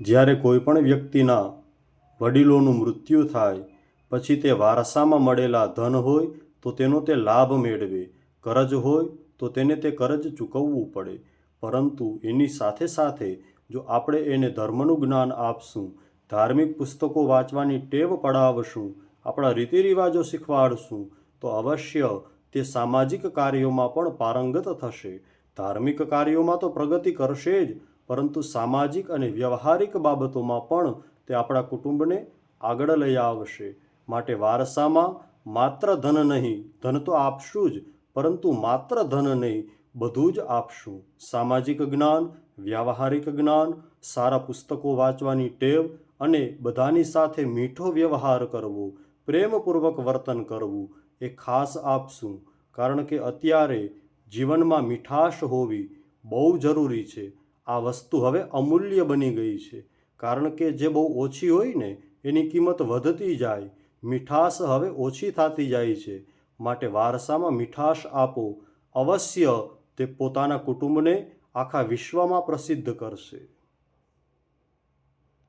જ્યારે કોઈ પણ વ્યક્તિના વડીલોનું મૃત્યુ થાય પછી તે વારસામાં મળેલા ધન હોય તો તેનો તે લાભ મેળવે, કરજ હોય તો તેને તે કરજ ચૂકવવું પડે. પરંતુ એની સાથે સાથે જો આપણે એને ધર્મનું જ્ઞાન આપશું, ધાર્મિક પુસ્તકો વાંચવાની ટેવ પડાવશું, આપણા રીતિરિવાજો શીખવાડશું તો અવશ્ય તે સામાજિક કાર્યોમાં પણ પારંગત થશે. ધાર્મિક કાર્યોમાં તો પ્રગતિ કરશે જ, પરંતુ સામાજિક અને વ્યવહારિક બાબતોમાં પણ તે આપણા કુટુંબને આગળ લઈ આવશે. માટે વારસામાં માત્ર ધન નહીં, ધન તો આપશું જ, પરંતુ માત્ર ધન નહીં, બધું જ આપશું. સામાજિક જ્ઞાન, વ્યાવહારિક જ્ઞાન, સારા પુસ્તકો વાંચવાની ટેવ અને બધાની સાથે મીઠો વ્યવહાર કરવો, પ્રેમપૂર્વક વર્તન કરવું એ ખાસ આપશું. કારણ કે અત્યારે જીવનમાં મીઠાશ હોવી બહુ જરૂરી છે. આ વસ્તુ હવે અમૂલ્ય બની ગઈ છે. કારણ કે જે બહુ ઓછી હોય ને એની કિંમત વધતી જાય, મીઠાશ હવે ઓછી થતી જાય છે. માટે વારસામાં મીઠાશ આપો, અવશ્ય તે પોતાના કુટુંબને આખા વિશ્વમાં પ્રસિદ્ધ કરશે.